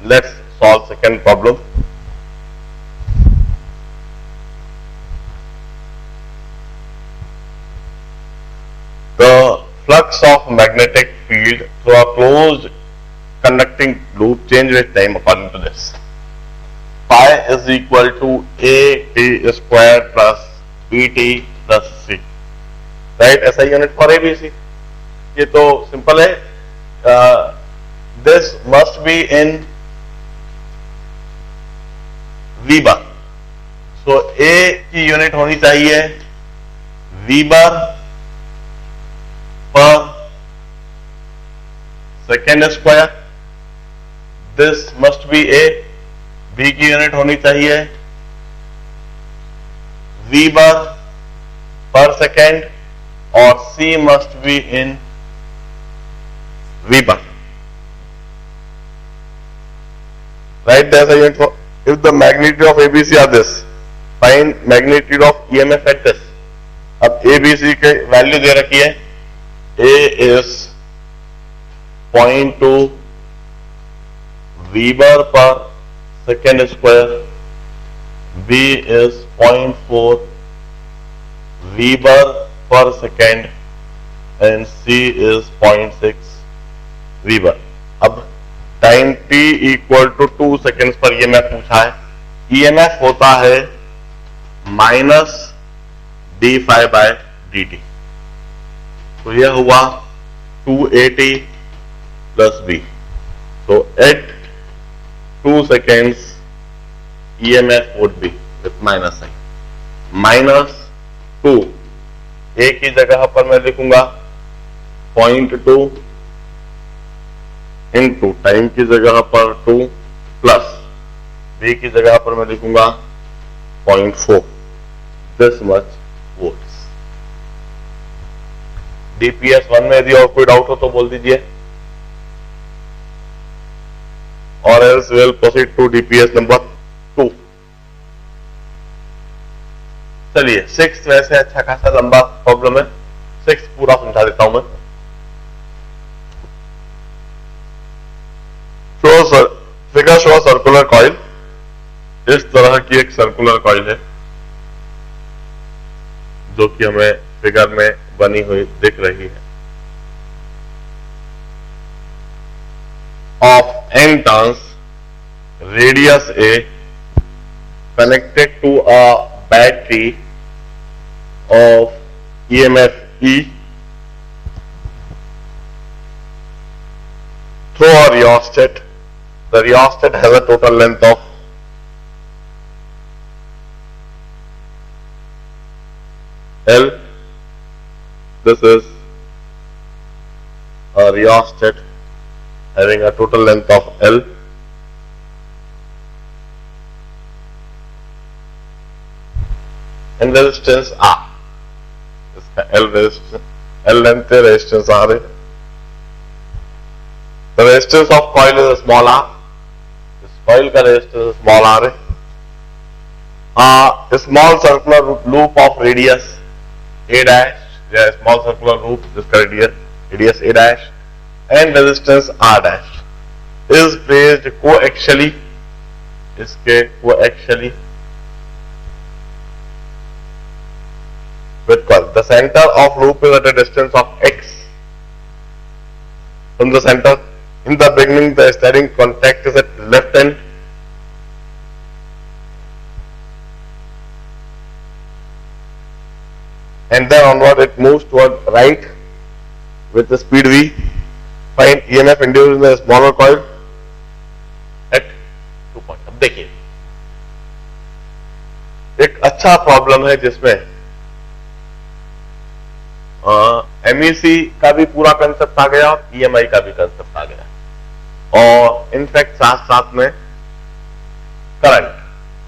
Let's solve second problem. The flux of magnetic field through a closed conducting loop change with time according to this. Phi is equal to a t square plus bt plus c. Right? SI unit for ABC. ये तो simple है. This must be in V bar. So A की unit होनी चाहिए V bar पर second square. This must be A. B की unit होनी चाहिए V bar पर सेकेंड और C must be in V bar. Write the SI unit for if the magnitude of ABC are this, find magnitude of EMF at this. अब ABC के value दे रखी है. A is 0.2 V bar per second square. B is 0.4 V bar per second and C is 0.6 V bar. अब time t equal to 2 seconds पर EMF पूछा है. EMF होता है minus d phi by d t. तो यह हुआ 2AT plus B. तो at 2 seconds EMF would be with minus sign. Minus 2 A की जगह पर मैं लिखूंगा 0.2 इंटू टाइम की जगह पर 2 प्लस B की जगह पर मैं लिखूंगा 0.4. This much volts. DPS 1 में यदि और कोई डाउट हो तो बोल दीजिए, or else will proceed to DPS number 2. चलिए 6 वैसे अच्छा खासा लंबा प्रॉब्लम है. 6 पूरा समझा देता हूं मैं. Figure show circular coil. इस तरह की एक सर्कुलर कॉइल है जो कि हमें फिगर में बनी हुई दिख रही है. Of n turns, radius A, connected to a battery of EMF E through a rheostat. The rheostat has a total length of L. This is a rheostat having a total length of L. And resistance R. इसका L resistance, L length है, resistance R है. The resistance of coil is small r. इस coil का resistance small r है. A small circular loop of radius A dash, या small circular loop जिसका radius A dash and resistance R dash is placed coaxially. इसके coaxially with coil. The center of loop is at a distance of x from the center. In the beginning, the steering contact is at left end. And then onward it moves toward right with the speed v. Find EMF induced in the smaller coil at 2 point. अब देखिए एक अच्छा problem है जिसमें MEC का भी पूरा concept आ गया और EMI का भी कंसेप्ट आ गया और इनफैक्ट साथ साथ में करंट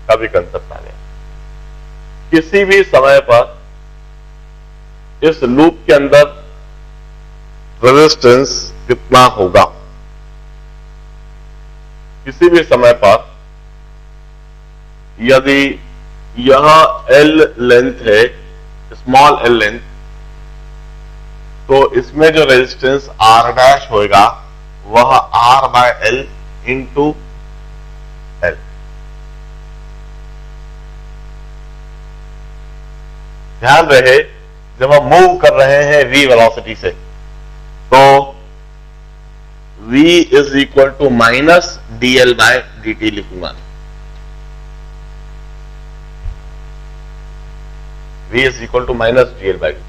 का भी कंसेप्ट आ गया. किसी भी समय पर इस लूप के अंदर रेजिस्टेंस कितना होगा, किसी भी समय पर यदि यह L लेंथ है, स्मॉल L लेंथ, तो इसमें जो रेजिस्टेंस R डैश होगा वह R बाय L इंटू ध्यान रहे जब हम मूव कर रहे हैं v वेलोसिटी से, तो v is equal to minus dl by dt लिखूंगा। v is equal to minus dl by dt,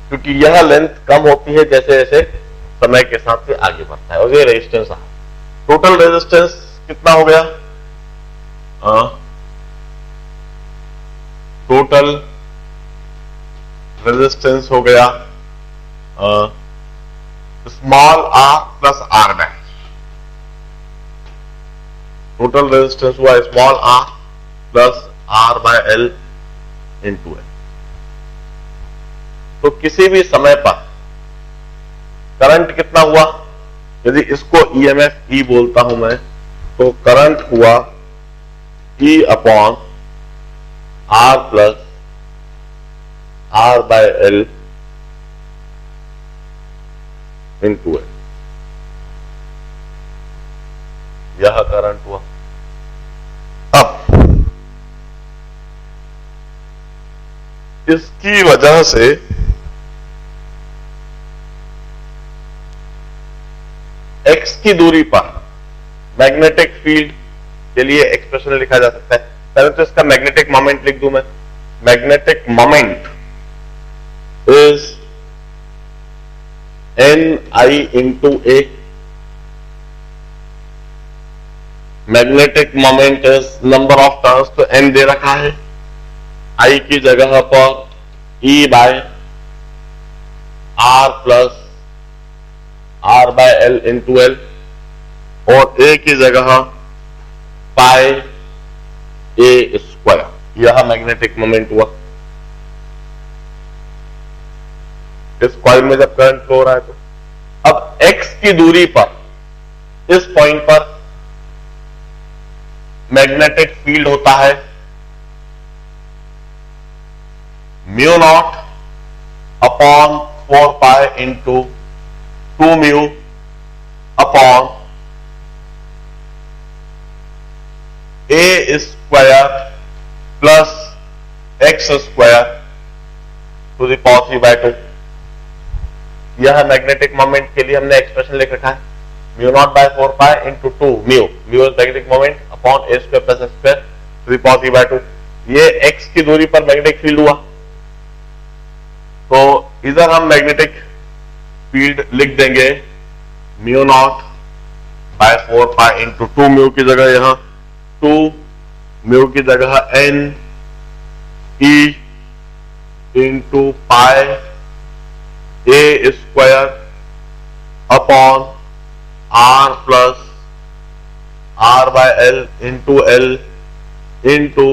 क्योंकि यह लेंथ कम होती है जैसे जैसे समय के साथ से आगे बढ़ता है। और ये रेजिस्टेंस है। टोटल रेजिस्टेंस कितना हो गया? टोटल रेजिस्टेंस हो गया small r plus r dash. Total resistance हुआ small r plus r by l into l। तो किसी भी समय पर करंट कितना हुआ? यदि इसको EMF E बोलता हूं मैं, तो करंट हुआ E upon R plus R by L into L। यह करंट हुआ। अब इसकी वजह से x की दूरी पर मैग्नेटिक फील्ड के लिए एक्सप्रेशन लिखा जा सकता है। पहले तो इसका मैग्नेटिक मोमेंट लिख दूं मैं। Magnetic moment is Ni into A. Magnetic moment is number of turns, तो n दे रखा है। I की जगह पर E by R plus R by L into L, और A की जगह पाई A स्क्वायर। यह मैग्नेटिक मोमेंट हुआ। इस कॉइल में जब करंट फ्लो हो रहा है तो अब x की दूरी पर इस पॉइंट पर मैग्नेटिक फील्ड होता है mu nought upon 4 pi into 2 mu upon A square plus x square to the power 3 by 2। यह मैग्नेटिक मोमेंट के लिए हमने एक्सप्रेशन लिख रखा है mu nought by 4 pi into 2 mu. Mu is magnetic moment upon A square plus x square to the power 3 by 2। ये x की दूरी पर मैग्नेटिक फील्ड हुआ, तो इधर हम मैग्नेटिक फील्ड लिख देंगे mu nought by 4 pi into 2 mu की जगह यहां 2 म्यू की जगह n e into pi A square upon r plus r by L into L into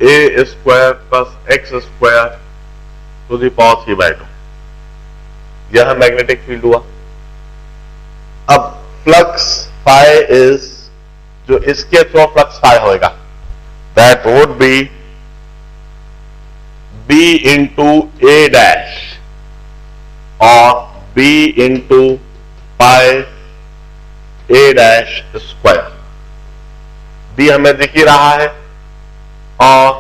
A square plus x square to the power 3 by 2। यह magnetic field हुआ। अब flux phi is, जो इसके थ्रू फ्लक्स फाई होगा, that would be b into A dash और b into pi ए dash square. b हमें दिख ही रहा है और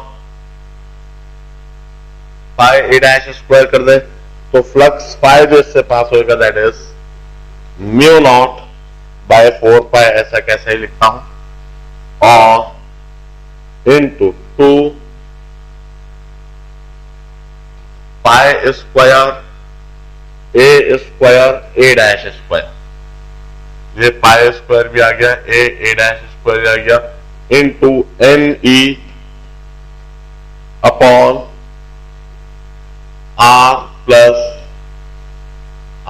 पाई ए डैश स्क्वायर कर दे तो फ्लक्स फाई जो इससे पास होगा that is mu nought by 4 pi, ऐसा कैसे ही लिखता हूं, और into 2 pi square A dash square. ये पाई स्क्वायर भी आ गया, ए डैश स्क्वायर भी आ गया, into N E upon R plus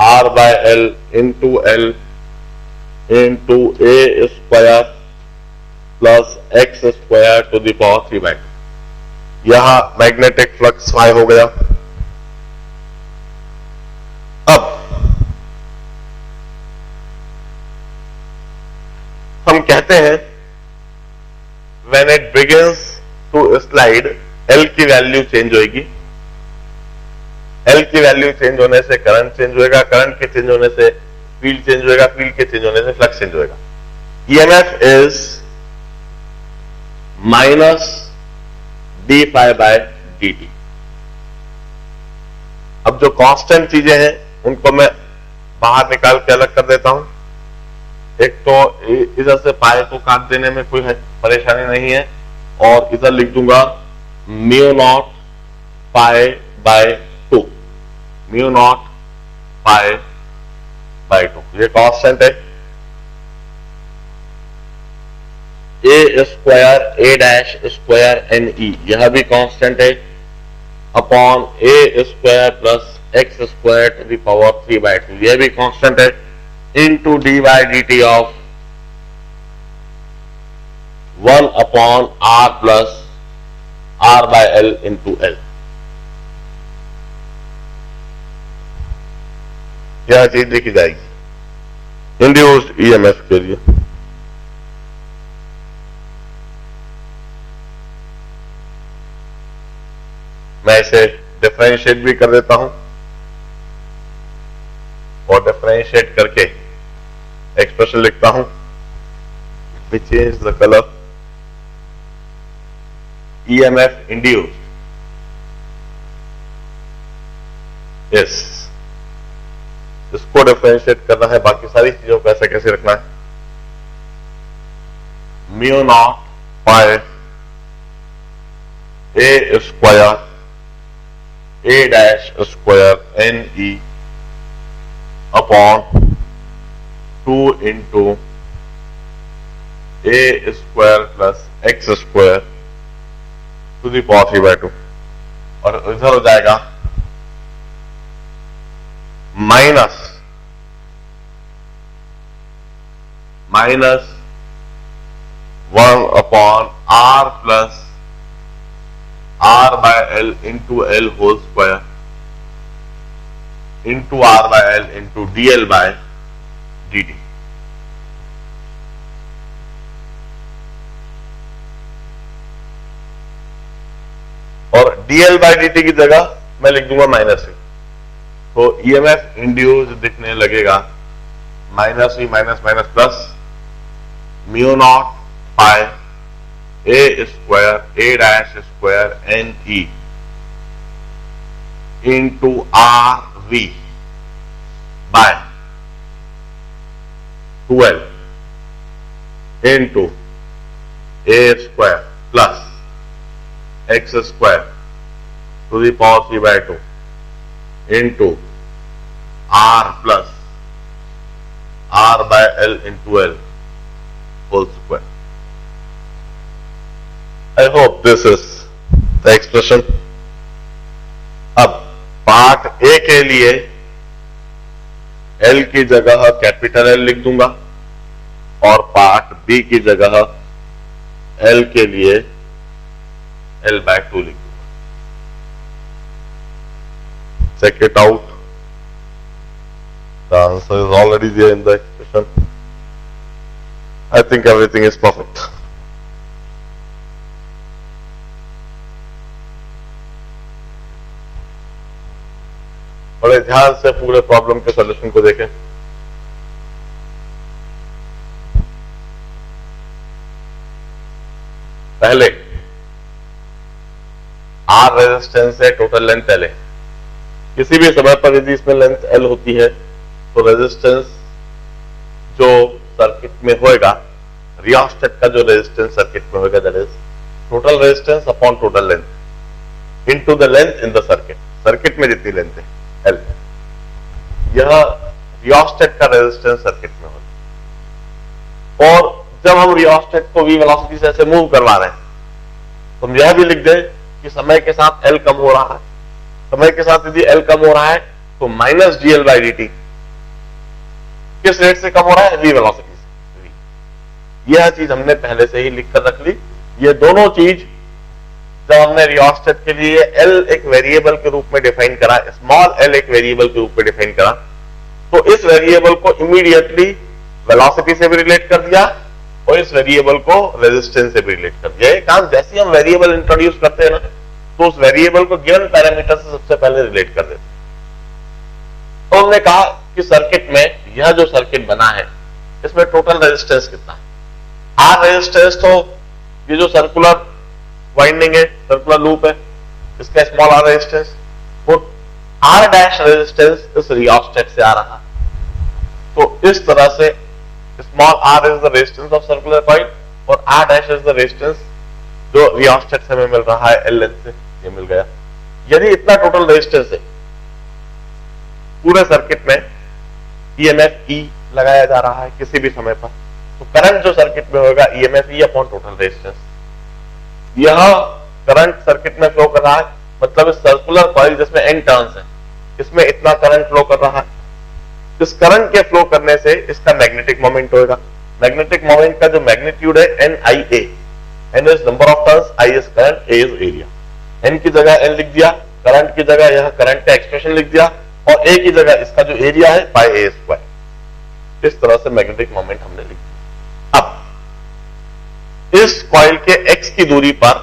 R by L into L into A square plus x square to the power 3 by 2। यहां magnetic flux phi हो गया। अब हम कहते हैं when it begins to slide L की वैल्यू चेंज होगी। L की वैल्यू चेंज होने से करंट चेंज होएगा, करंट के चेंज होने से फील्ड चेंज होएगा, फील्ड के चेंज होने से फ्लक्स चेंज होएगा। EMF is minus d phi by d t. अब जो कांस्टेंट चीजें हैं उनको मैं बाहर निकाल के अलग कर देता हूं। एक तो इधर से पाई को काट देने में कोई परेशानी नहीं है, और इधर लिख दूंगा mu nought pi by 2, mu nought pi by 2, ये कांस्टेंट है। A square A dash square N E, यह भी कांस्टेंट है, upon A square plus x square to the power 3/2, यह भी कांस्टेंट है, into dy dt of 1 upon r plus r by l into l। यह चीज लिखी जाएगी इंड्यूस्ड ईएमएफ के लिए। मैं इसे डिफरेंशिएट भी कर देता हूं, और डिफरेंशिएट करके एक्सप्रेशन लिखता हूं। We change the color, EMF induced yes, इसको डिफरेंशिएट करना है, बाकी सारी चीजों को ऐसे कैसे रखना है। Mu nought pi A square A dash square N E upon 2 into a square plus x square to the power 3/2, और इधर हो जाएगा minus 1 upon r plus r by l into l whole square into r by l into dl by dt। और dl by dt की जगह मैं लिख दूंगा माइनस -e, तो ईएमएफ इंड्यूस दिखने लगेगा -e minus minus plus mu nought pi A square A dash square N E into R V by 12 into a square plus x square to the power 3/2 into r plus r by l into l whole square। I hope this is the expression। अब part A के लिए L की जगह capital L लिख दूंगा, और part B की जगह L के लिए L/2 लिख दूंगा। Check it out. The answer is already there in the expression. I think everything is perfect. बड़े ध्यान से पूरे प्रॉब्लम के सॉल्यूशन को देखें। पहले R रेजिस्टेंस है, टोटल लेंथ L है। किसी भी समय पर यदि इसमें लेंथ L होती है तो रेजिस्टेंस जो सर्किट में होएगा, रियोस्टेट का जो रेजिस्टेंस सर्किट में होएगा, that is total resistance upon total length into the length in the circuit. Circuit में जितनी लेंथ है L, यह रियोस्टेट का रेजिस्टेंस सर्किट में होगा। और जब हम रियोस्टेट को v वेलोसिटी से ऐसे मूव करवा रहे हैं तो हम यह भी लिख दें कि समय के साथ L कम हो रहा है। समय के साथ यदि L कम हो रहा है तो माइनस dl/dt किस रेट से कम हो रहा है? v वेलोसिटी से। यह चीज हमने पहले से ही लिखकर रख ली। ये दोनों चीज जब हमने रियोस्टेट के लिए L एक वेरिएबल के रूप में डिफाइन करा, स्मॉल l एक वेरिएबल के रूप में डिफाइन करा, तो इस वेरिएबल को इमीडिएटली वेलोसिटी से भी रिलेट कर दिया और इस वेरिएबल को रेजिस्टेंस से भी रिलेट कर दिया। ये काम जैसे ही हम वेरिएबल इंट्रोड्यूस करते हैं ना, तो उस वेरिएबल को गिवन पैरामीटर से सबसे पहले रिलेट कर देते हैं। तो हमने कहा कि सर्किट में यह जो सर्किट बना है इसमें टोटल रेजिस्टेंस कितना है? आर रेजिस्टेंस, तो ये जो सर्कुलर वाइंडिंग है, सर्कुलर लूप है, इसका स्मॉल आर रेजिस्टेंस, और R डैश रेजिस्टेंस इस रियोस्टेट से आ रहा। तो इस तरह से small r is the resistance of circular coil और R dash is the resistance जो रियोस्टेट से हमें मिल रहा है L लेंथ से, ये मिल गया। यदि इतना टोटल रेजिस्टेंस है, पूरे सर्किट में EMF E लगाया जा रहा है किसी भी समय पर, तो करंट जो सर्किट में होगा EMF E upon total resistance. यह करंट सर्किट में फ्लो कर रहा है, मतलब इस सर्कुलर कॉइल जिसमें n टर्न्स है, इसमें इतना करंट फ्लो कर रहा है। इस करंट के फ्लो करने से इसका मैग्नेटिक मोमेंट होगा। मैग्नेटिक मोमेंट का जो मैग्नीट्यूड है NIA, N is number of turns, I is current, A is area. N की जगह N लिख दिया, करंट की जगह यह करंट का एक्सप्रेशन लिख दिया, और A की जगह इसका जो एरिया है पाई A स्क्वायर। इस तरह से मैग्नेटिक मोमेंट हमने लिख दिया। अब इस कॉइल के x की दूरी पर,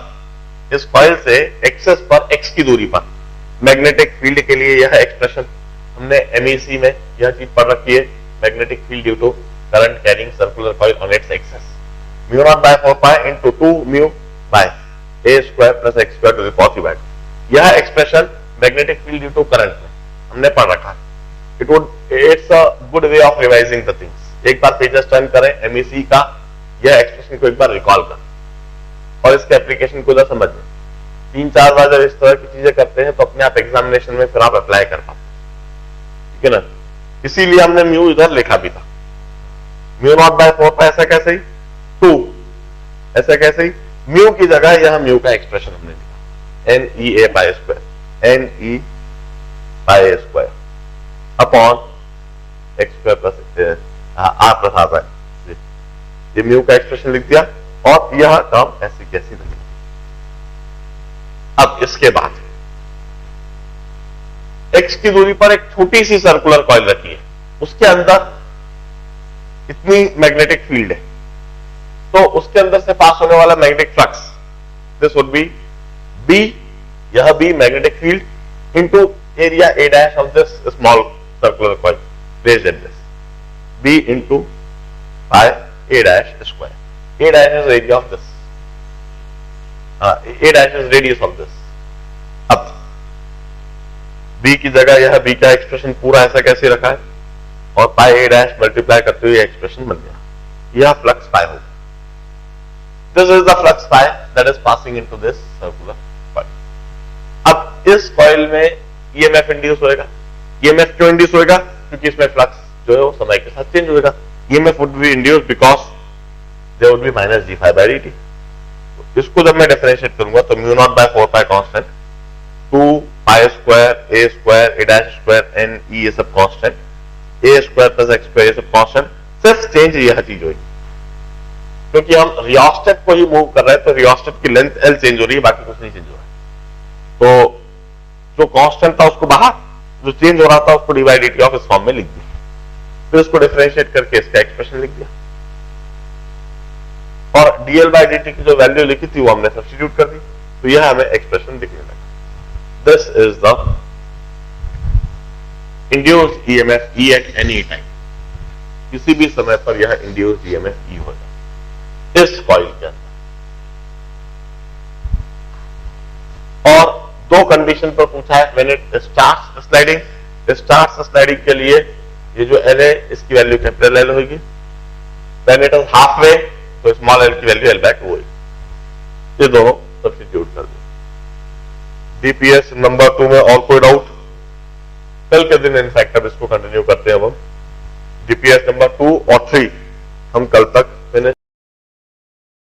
इस कॉइल से एक्सेस पर x की दूरी पर मैग्नेटिक फील्ड के लिए यह एक्सप्रेशन हमने MEC में यह चीज पढ़ रखी है, magnetic field due to current carrying circular coil on its axis, mu nought by 4 pi into 2 mu by A square plus x square to the power 3 by 2। यह expression magnetic field due to current में हमने पढ़ रखा है। It's a good way of revising the things. एक बार pages turn करें, MEC का यह एक्सप्रेशन को एक बार रिकॉल करें और इसके एप्लीकेशन को समझ लें। 3-4 बार जब इस तरह की चीजें करते हैं तो अपने आप एग्जामिनेशन में फिर आप अप्लाई कर पाते, ठीक है ना। इसीलिए हमने म्यू इधर लिखा भी था, म्यू नॉट बाय 4 पाई, ऐसा कैसे ही 2, ऐसा कैसे ही म्यू की जगह यह म्यू का एक्सप्रेशन हमने लिखा NEA pi square, NE pi square upon x square plus R plus R by, ये म्यू का एक्सप्रेशन लिख दिया और यह टर्म ऐसी कैसी नहीं। अब इसके बाद x की दूरी पर एक छोटी सी सर्कुलर कॉइल रखी है, उसके अंदर इतनी मैग्नेटिक फील्ड है, तो उसके अंदर से पास होने वाला magnetic flux, this would be B, यह B magnetic field into area A dash of this small circular coil raised at this, B into bye A dash square. A dash is area of this, A dash is radius of this। अब B की जगह यह B का expression पूरा ऐसा कैसे रखा है और पाई A डैश मल्टीप्लाई करते हुए एक्सप्रेशन बन गया, यह फ्लक्स पाई होगा। This is the flux pi that is passing into this circular coil. अब इस कॉइल में EMF इंड्यूस होएगा। EMF क्यों इंड्यूस होएगा? क्योंकि इसमें फ्लक्स जो है वो समय के साथ चेंज होएगा। EMF would be induce because there would be minus d phi by dt। तो इसको जब मैं डिफरेंशिएट करूंगा तो mu nought by 4 pi constant, 2 pi square A square A dash square N E ये सब constant, A square plus x square ये सब कांस्टेंट, सिर्फ चेंज यह चीज हुई क्योंकि हम रियोस्टेट को ही मूव कर रहे हैं, तो रियोस्टेट की लेंथ L चेंज हो रही है, बाकी कुछ नहीं चेंज हो रहा है। तो जो कांस्टेंट था उसको बाहर, जो चेंज हो रहा था उसको dy dt ऑफ इस फॉर्म में लिख दिया, फिर उसको डिफरेंशिएट करके इसका एक्सप्रेशन लिख दिया और dl बाय dt की जो वैल्यू लिखी थी वो हमने सब्स्टिट्यूट कर दी, तो यह हमें एक्सप्रेशन दिखने लगा। This is the induced EMF E at any time, किसी भी समय पर यह इंड्यूस्ड EMF E होगा इस कॉइल के अंदर। और दो कंडीशन पर पूछा है, when it starts sliding. Starts sliding के लिए ये जो L है इसकी वैल्यू कैपिटल L होगी, when it is half way तो स्मॉल L की वैल्यू L बाय 2 होगी। ये दोनों सब्स्टिट्यूट कर दो। DPS नंबर 2 में और कोई डाउट? कल के दिन इनफैक्ट अब इसको कंटिन्यू करते हैं हम। DPS नंबर 2 और 3